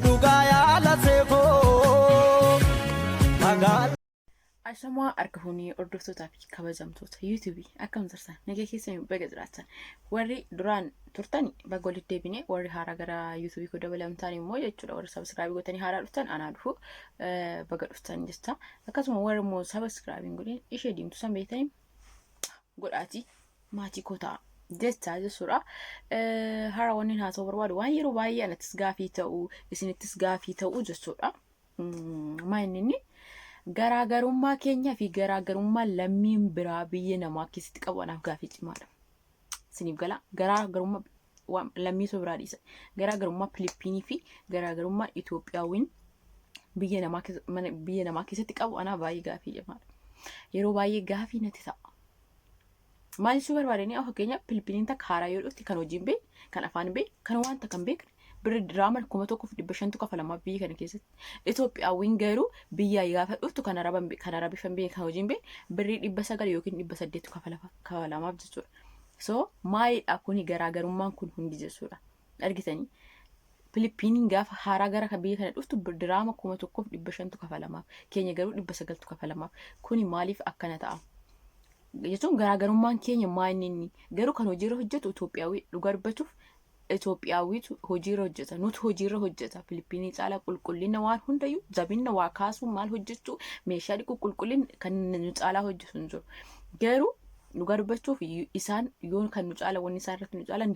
dhugaa yaala seekoo magaan. Ashamaa argahuunii hordoftoota fi kabajamtoota yuutuubii akkam jirtan nagaa keessanii baga jiraatan warri duraan turtan baga walitti deebine warri haaraa gara yuutuubii koo dabalamtaan immoo jechuudha warri sabiskiraaybii gootanii haaraa dhuftan anaa dhufu baga dhuftan jetta akkasuma warri immoo sabiskiraabiin godhin ishee diimtu san beektanii godhaati maatii koo ta'a jecha jechuudha. Haaraa wanni haa ta'u barbaadu waan yeroo baay'ee anattis gaafii ta'u isinittis gaafii ta'u jechuudha. Maalinni garaagarummaa keenyaa fi garaagarummaa lammiin biraa biyya namaa keessatti qabu anaaf gaafii cimaadha. Isiniif gala garaagarummaa lammii soo biraa dhiisa. Garaagarummaa Filiippiinii fi garaagarummaa Itoophiyaawwan biyya namaa keessatti qabu anaaf baay'ee gaafii cimaadha. Yeroo baay'ee gaafii natti ta'a. Maal jechuu barbaadanii fakkeenyaaf Filiippiiniin takka haaraa yoo dhufti kan hojiin beeku, kan afaan beeku, kan wanta kan beekne birri diraama 1,500 kafalamaa biyya kana keessatti. Itoophiyaawwan garuu biyya gaafa dhuftu kan arabifan biyya kan hojiin beeku birri 900 yookiin 800 kafalamaaf jechuudha. So maalidha kuni garaagarummaan kun hundi jechuudha. Argitanii Filiippiiniin gaafa haaraa gara kan biyya kana dhuftu diraama 1,500 kafalamaaf keenya garuu 900 kafalamaaf. Kuni maaliif akkana ta'a? Jechuun garaagarummaan keenya maalinni garuu kan hojiirra hojjetu Itoophiyaawii dhugaa dubbachuuf Itoophiyaawwiitu hojiirra hojjeta nuti hojiirra hojjeta Filiippiinii caalaa qulqullina waan hundayyuu jabina waa kaasuu maal hojjechuu meeshaa dhiquu qulqullina kan nu caalaa hojjetu hin jiru garuu dhugaa dubbachuuf isaan yoo kan nu caala wanni isaan irratti nu caalan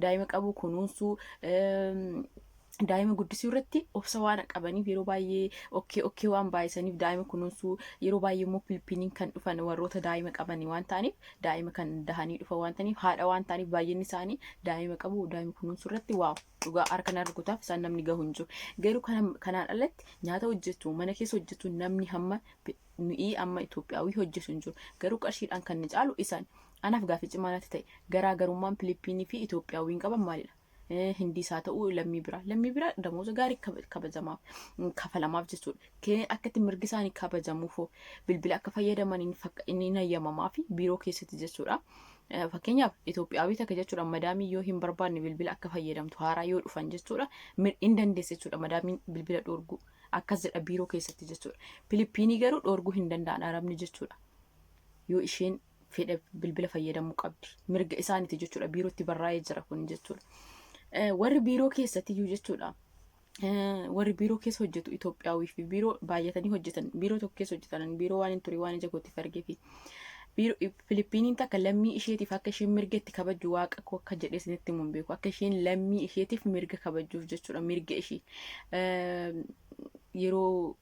daa'ima qabu kunuunsuu daa'ima guddisuu irratti obsa waan qabaniif yeroo baay'ee okkee waan baay'isaniif daa'ima kunuunsuu yeroo baay'ee immoo Filiippiiniin kan dhufan warroota daa'ima qabanii waan ta'aniif daa'ima kan dahanii dhufan waan ta'aniif haadha waan ta'aniif baay'inni isaanii daa'ima qabu daa'ima kunuunsuu irratti waaw dhugaa harka nargutaaf isaan namni gahu hin jiru garuu kanaan alatti nyaata hojjetu mana keessa hojjetu namni hamma nuyi amma Itoophiyaawii hojjetu hin jiru garuu qarshiidhaan kan ni caalu isaan anaaf gaafii cimaa natti ta'e garaagarummaan Filiippiinii fi Itoophiyaawwiin qaban maalidha? Hindi isaa ta'uu lammii biraa damooza gaarii kabajamaaf kafalamaaf jechuudha. Keen akkatti mirgi isaanii kabajamuuf bilbila akka fayyadaman inni nayyamamaa fi biiroo keessatti jechuudha. Fakkeenyaaf Itoophiyaawii takka jechuudha madaamii yoo hin barbaanne bilbila akka fayyadamtu haaraa yoo dhufan jechuudha hin dandeesse jechuudha madaamiin bilbila dhoorguu akkas jedha biiroo keessatti jechuudha. Filiippiinii garuu dhoorguu hin danda'an arabni jechuudha. Yoo isheen fedha bilbila fayyadamuu qabdi mirga isaaniiti jechuudha biirootti barraa'ee jira kun jechuudha. Warri biiroo keessatti iyyuu jechuudha. Warri biiroo keessa hojjetu Itoophiyaawii fi biiroo baay'atanii hojjetan biiroo tokko keessa hojjetan biiroo waan hin ture waan ija kootti argee fi biiroo Filiippiiniin takka lammii isheetiif akka isheen mirga itti kabaju waaqa koo akka jedhee isinitti mun beeku akka isheen lammii isheetiif mirga kabajuuf jechuudha mirga ishee yeroo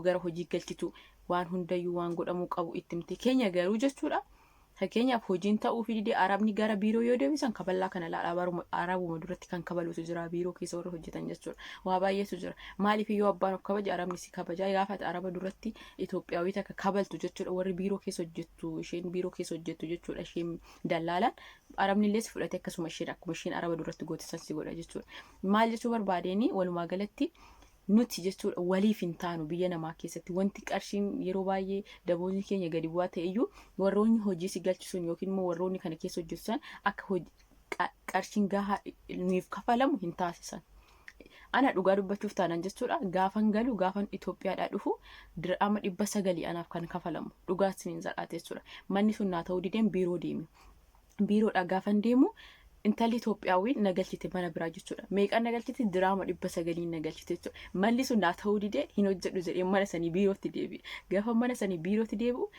gara hojii galchitu waan hundayyuu waan godhamuu qabu itti himte keenya garuu jechuudha. Fakkeenyaaf hojiin ta'uu fi didee arabni gara biiroo yoo deebisan kaballaa kana laala arabuma duratti kan kabalutu jira biiroo keessa warra hojjetan jechuudha. Waa baay'eetu jira. Maaliif yoo abbaan of kabaja arabni si kabajaa gaafa araba duratti Itoophiyaawii takka kabaltu jechuudha warri biiroo keessa hojjettu isheen biiroo keessa hojjettu jechuudha isheen dallaalaan arabni illee si fudhate akkasuma akkuma isheen araba duratti gootisan si godha jechuudha. Maal jechuu barbaadeenii walumaa galatti nuti jechuudha waliif hin taanu biyya namaa keessatti wanti qarshiin yeroo baay'ee daboonni keenya gadi bu'aa ta'e iyyuu warroonni hojii si galchisuun yookiin immoo warroonni kana keessa hojjetan akka qarshiin gahaa nuuf kafalamu hin taasisan. Ana dhugaa dubbachuuf taanan jechuudha gaafan galu gaafan Itoophiyaadhaa dhufu dir'ama 900 anaaf kan kafalamu dhugaa isiniin jedhaate jechuudha. Manni sun naa ta'uu dideen biiroo deeme. Biiroodhaa gaafan deemu intalli Itoophiyaawwi nagalchite mana biraa jechuudha. Meeqaan nagalchite diraama 900 nagalchite jechuudha. Malli sun naa ta'uu didee hin hojjedhu jedhee mana sanii biirootti deebi'e. Gaafa mana sanii biirootti deebi'u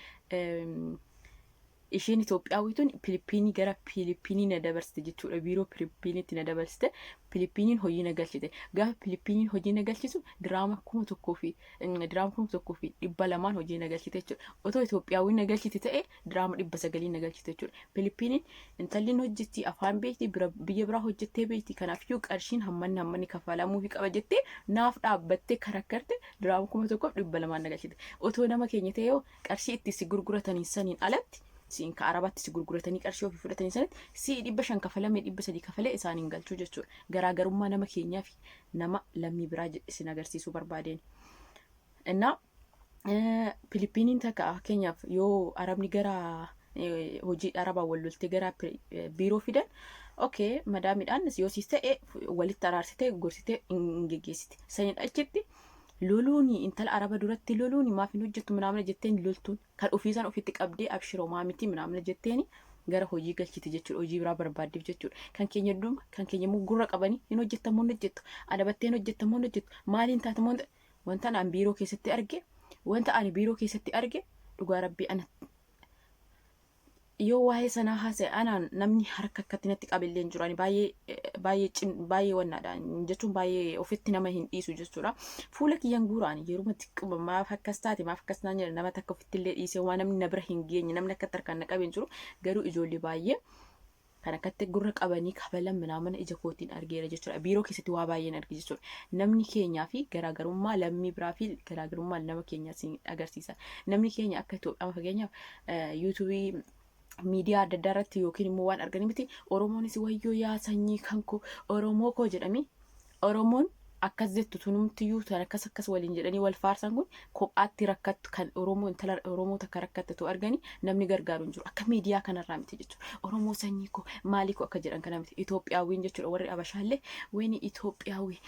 isheen Itoophiyaawwituun Filiippiinii gara Filiippiinii na dabarsite jechuudha. Biiroo Filiippiiniitti na dabarsite. Filiippiiniin hojii na galchite. Gaafa Filiippiiniin hojii na galchisu diraama 1,200 hojii na galchite jechuudha. Otoo Itoophiyaawwiin na galchite ta'e diraama 900 na galchite jechuudha. Filiippiiniin intalliin hojjetti afaan beekti biyya biraa hojjettee beekti kanaafiyyuu qarshiin hammanni kafalamuufi qaba jettee naaf dhaabbattee karakkarte diraama 1,200 na galchite. Otoo nama keenya ta'e qarshii itti si gurguratanii saniin alatti siin ka arabatti si gurguratanii qarshii ofii fudhatanii sanatti si 500 kafalame 300 kafalee isaaniin galchuu jechuudha. Garaagarummaa nama keenyaa fi nama lammii biraa isin agarsiisuu barbaadeen. Innaa Filiippiiniin takka fakkeenyaaf yoo arabni gara hojii arabaa wal loltee gara biiroo fidan. Okay, madaamidhaan yoo siis ta'e walitti araarsitee gorsitee hin geggeessiti. Saniin achitti loluuni intala araba duratti loluuni maaf hin hojjettu manaamna jetteen loltuun kan ofiisaan ofitti qabdee abshiroo maamiti manaamna jetteeni gara hojii galchiti jechuudha. Hojii biraa barbaaddeef jechuudha. Kan keenya duuma kan keenya immoo gurra qabanii hin hojjettamoo hin hojjettu. Adabattee hin hojjettamoo hin hojjettu. Maaliin taatamoo wanta ani biiroo keessatti arge wanta ani biiroo keessatti arge dhugaa rabbii ana yoo waa'ee sanaa haasa'e anaan namni harka akkatti natti qabillee hin jiru. Ani baay'ee wannaadhaan jechuun baay'ee ofitti nama hin dhiisu jechuudha. Fuula kiyyaan guuraan yerumatti maaf akkas taate maaf akkas naan jedha nama takka ofitti illee dhiisee waan namni na bira hin geenye namni akka tarkaan na qabeen jiru. Garuu ijoollee baay'ee kan akkatti gurra qabanii kabalan mana ija kootiin argeera jechuudha. Biiroo keessatti waa baay'een arge jechuudha. Namni keenyaa fi garaagarummaa lammii biraa fi garaagarummaa nama keenyaa siin agarsiisa. Namni keenya akka Itoophiyaa fakkeenyaaf yuutuubii miidiyaa adda addaa irratti yookiin immoo waan arganii miti Oromoonis wayyoo yaa sanyii kan koo Oromoo koo jedhami. Oromoon akkas jettu tunumtiyyuu tan akkas waliin jedhanii wal faarsan kun kophaatti rakkattu kan Oromoo intala Oromoo takka rakkattatu arganii namni gargaaru hin jiru. Akka miidiyaa kanarraa miti jechuudha. Oromoo sanyii koo maalii koo akka jedhan kana miti. Itoophiyaawwiin jechuudha warri Abashaallee wayni Itoophiyaawwi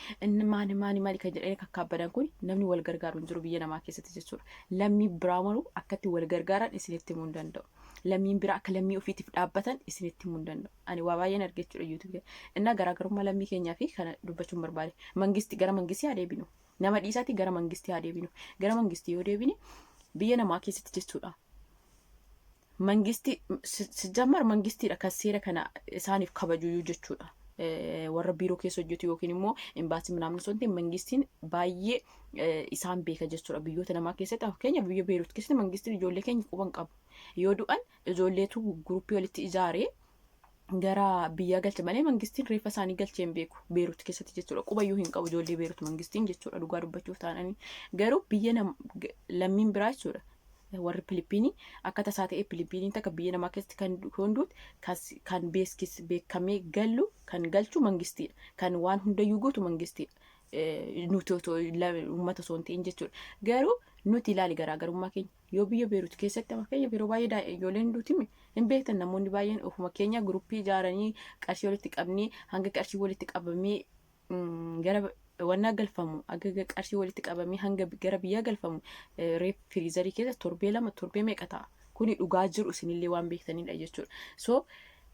maali kan jedhanii kakkaabadan kun namni wal gargaaru hin jiru biyya namaa keessatti jechuudha. Lammii biraa maruu akkatti wal gargaaran isinitti himuu hin danda'u. Lammiin biraa akka lammii ofiitiif dhaabbatan isinitti himuu hin danda'u. Ani waa baay'een arge jechuudha yuutuubii. Innaa garaagarummaa lammii keenyaa fi kana dubbachuun barbaade. Mangisti gara mangistii haa deebinu. Nama dhiisaati gara mangistii haa deebinu. Gara mangistii yoo deebine biyya namaa keessatti jechuudha. Mangistii sijammar mangistiidha kan seera kana isaaniif kabaju jechuudha. Warra biiroo keessa hojjetu yookiin immoo imbaasii manaamni sonti mangistiin baay'ee isaan beeka jechuudha. Biyyoota namaa keessatti fakkeenyaaf biyya Beeruut keessatti mangistiin ijoollee keenya quban qabu. Yoo du'an ijoolleetu guruppii walitti ijaaree gara biyyaa galcha malee mangistiin reeffa isaanii galchee hin beeku Beeruut keessatti jechuudha. Qubayyuu hin qabu ijoollee Beeruut mangistiin jechuudha dhugaa dubbachuuf taananii. Garuu biyya lammiin biraa jechuudha. Warri Filipiinii akka tasaa ta'e Filipiiniin takka biyya namaa keessatti kan hunduutti kan beekamee galu kan galchu mangistiidha. Kan waan hundayyuu guutu mangistiidha. Nuti uummata osoo hin ta'in jechuudha. Garuu nuti ilaali garaagarummaa keenya yoo biyya Beeruut keessatti fakkeenya yeroo baay'ee ijoolleen hunduuti hin beektan namoonni baay'een ofuma keenya guruppii ijaaranii qarshii walitti qabnee hanga qarshii walitti qabamee gara wanna galfamu aga qarshii walitti qabamee hanga gara biyyaa galfamu reef firiizarii keessa torbee lama torbee meeqa ta'a. Kuni dhugaa jiru isinillee waan beektanidha jechuudha. So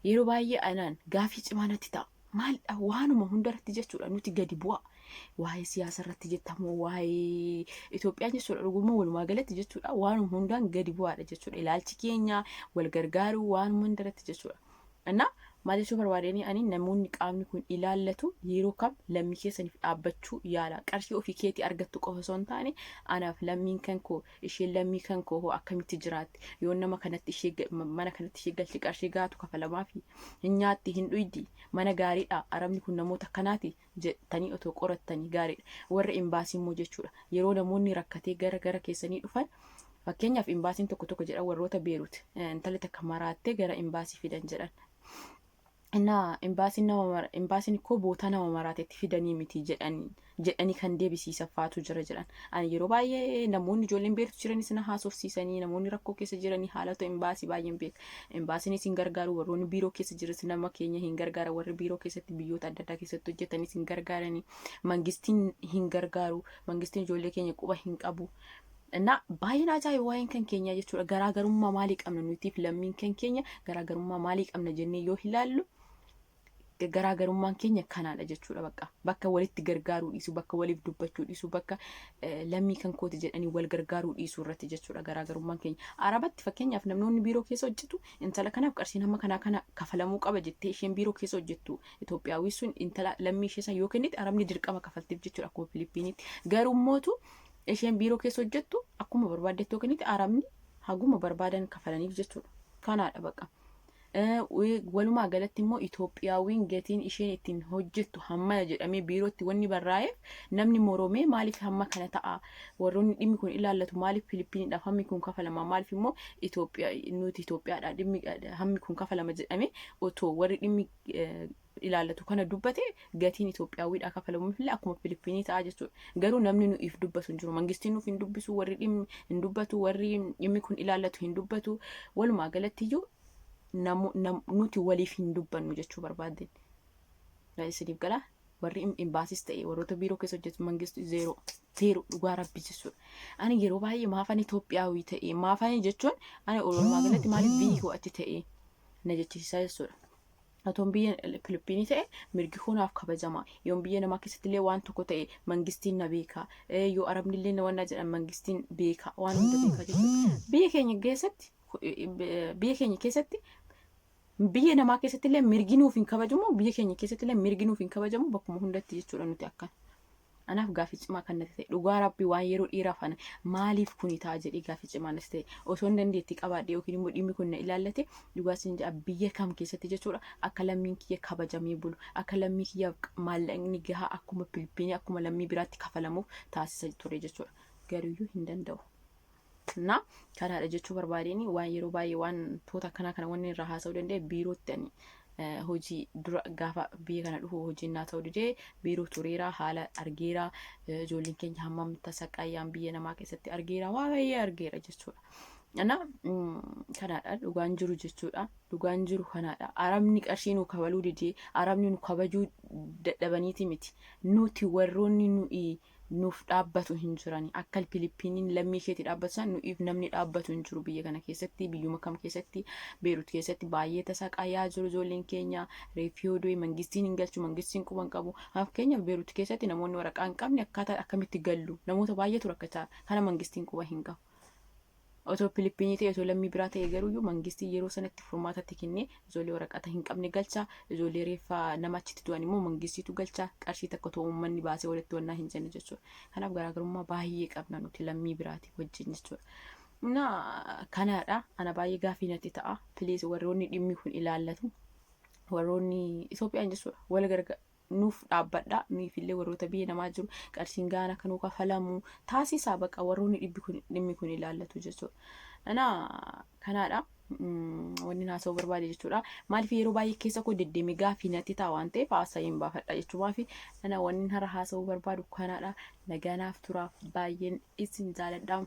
yeroo baay'ee anaan gaafii cimaa natti ta'a. Maalidha waanuma hundarratti jechuudha nuti gadi bu'a. Waa'ee siyaasa irratti jettamu waa'ee Itoophiyaan jechuudha dhuguma walumaa galatti jechuudha waanuma hundaan gadi bu'aadha jechuudha. Ilaalchi keenya wal gargaaru waanuma hundarratti jechuudha. Innaa maal jechuu barbaadanii ani namoonni qaamni kun ilaallatu yeroo kam lammii keessaniif dhaabbachuu yaala. Qarshii ofii keetii argattu qofa osoo hin taane anaaf lammiin kan koo isheen lammii kan koo akkamitti jiraatti yoo nama kanatti ishee mana kanatti ishee galchi qarshii gaatu kafalamaa fi hin nyaatti hin dhuydi mana gaariidha arabni kun namoota kanaati jettanii otoo qorattanii gaariidha. Warra imbaasii immoo jechuudha yeroo namoonni rakkatee gara keessanii dhufan fakkeenyaaf imbaasiin tokko jedha warroota Beeruut intala takka maraattee gara imbaasii fidan jedhan. Innaa imbaasiin koo boota nama maraatetti fidanii miti jedhanii kan deebisiisaffaatu jira jedhan. Ani yeroo baay'ee namoonni ijoolleen Beeruut jiranis na haasofsiisanii namoonni rakkoo keessa jiranii haalota imbaasii baay'een beeka. Imbaasiinis hin gargaaru warroonni biiroo keessa jiras nama keenya hin gargaara warri biiroo keessatti biyyoota adda addaa keessatti hojjetanis hin gargaaranii. Mangistiin hin gargaaru mangistiin ijoollee keenya quba hin qabu. Innaa baay'een ajaa'iba waa'een kan keenya jechuudha. Garaagarummaa maalii qabna nutiif lammiin kan keenya garaagarummaa maalii qabna jennee yoo ilaallu garaagarummaan keenya kanaadha jechuudha. Bakka walitti gargaaruu dhiisuu bakka waliif dubbachuu dhiisuu bakka lammii kan kooti jedhanii wal gargaaruu dhiisuu irratti jechuudha garaagarummaan keenya. Arabatti fakkeenyaaf namoonni biiroo keessa hojjetu intala kanaaf qarshiin hamma kana kafalamuu qaba jettee isheen biiroo keessa hojjettu Itoophiyaawwi sun intala lammii ishee yoo kennite arabni dirqama kafalteef jechuudha akkuma Filipiiniitti. Garuu mootu isheen biiroo keessa hojjettu akkuma barbaaddetti yoo kennite arabni haguma barbaadan kafalaniif jechuudha. Kanaadha bakka. Walumaa galatti immoo Itoophiyaawwiin gatiin isheen ittiin hojjettu hamma jedhamee biirootti wanni barraa'eef namni moromee maaliif hamma kana ta'a warroonni dhimmi kun ilaallatu maaliif Filipiiniidhaaf hammi kun kafalama maaliif immoo nuti Itoophiyaadhaa hammi kun kafalama jedhamee otoo warri dhimmi ilaallatu kana dubbate gatiin Itoophiyaawwiidhaa kafalamuufillee akkuma Filiippiinii ta'a jechuudha. Garuu namni nuuf dubbatu hin jiru. Mangistiin nuuf hin dubbisu, warri dhimmi hin dubbatu, warri dhimmi kun ilaallatu hin dubbatu. Walumaa galatti iyyuu nuti waliif hin dubbannu jechuu barbaadde. Isiniif galaa warri imbaasis ta'e warroota biiroo keessa hojjetu mangistu zeeroo dhugaa rabbi jechuudha. Ani yeroo baay'ee maafan Itoophiyaawii ta'e maafan jechuun ani walumaa galatti maaliif biyyi ho'atti ta'e na jechiisaa jechuudha. Atoon biyya Filiippiinii ta'e mirgi koonaaf kabajama. Yoon biyya namaa keessatti illee waan tokko ta'e mangistiin na beeka. Yoo arabni illee na wanna jedhan mangistiin beeka waan hunda beeka jechuudha. Biyya keenya keessatti biyya namaa keessatti illee mirgi nuuf hin kabajamu, biyya keenya keessatti illee mirgi nuuf hin kabajamu bakkuma hundatti jechuudha nuti akka. Anaaf gaaffii cimaa kan natti ta'e dhugaa rabbii waan yeroo dheeraaf ana maaliif kuni ta'a jedhee gaaffii cimaa natti ta'e osoo hin dandeetti qabaadhe yookiin immoo dhimmi kun na ilaallate dhugaa isin jedha biyya kam keessatti jechuudha akka lammiin kiyya kabajamee bulu akka lammii kiyyaaf maallaqni gahaa akkuma Filiippiinii akkuma lammii biraatti kafalamuuf taasisa ture jechuudha. Garuuyyuu hin danda'u. Na kanaadha jechuu barbaadeen waan yeroo baay'ee waan toota akkanaa kana wanni irraa haasa'uu danda'e biirootti ani hojii dura gaafa biyya kana dhufu hojiin naa ta'uu didee biiroo tureera haala argeera ijoolleen keenya hammam tasaqayyaan biyya namaa keessatti argeera waa baay'ee argeera jechuudha. Ana kanaadha dhugaan jiru jechuudha. Dhugaan jiru kanaadha. Arabni qarshii nu kabaluu didee arabni nu kabajuu dadhabaniiti miti. Nuti warroonni nuuf dhaabbatu hin jirani. Akka Filiippiiniin lammii isheetti dhaabbatan nuuf namni dhaabbatu hin jiru biyya kana keessatti biyyuma kam keessatti Beerut keessatti baay'ee tasaqayyaa jiru ijoolleen keenya reefiyoo du'e mangistiin hin galchu mangistiin quban qabu. Fakkeenyaaf Beerut keessatti namoonni waraqaa hin qabne akkaataa akkamitti gallu namoota baay'eetu rakkata kana mangistiin quba hin qabu. Otoo Filiippiinii ta'e otoo lammii biraa ta'e garuu mangistii yeroo sanatti furmaatatti kennee ijoollee waraqata hin qabne galcha ijoollee reeffa nama achitti du'an immoo mangistiitu galcha qarshii takka ta'u uummanni baasee walitti wannaa hin jenne jechuudha. Kanaaf garaagarummaa baay'ee qabna nuti lammii biraati wajjin jechuudha. Kanaadha ana baay'ee gaaffii natti ta'a. Piliis warroonni dhimmi kun ilaallatu warroonni Itoophiyaan jechuudha wal gargaara. Nuuf dhaabbadha nuufillee warroota biyya namaa jiru qarshiin gaana kanuu kafalamu taasisaa baqa warroonni dhimmi kun ilaallatu jechuudha. Kanaadha wanni haasa'uu barbaade jechuudha. Maaliif yeroo baay'ee keessa koo deddeeme gaaffii natti ta'a waan ta'eef haasa'een baafadha jechuudha. Fi wanni hara haasa'uu barbaadu kanaadha. Nagaanaaf turaaf baay'een isin jaaladha.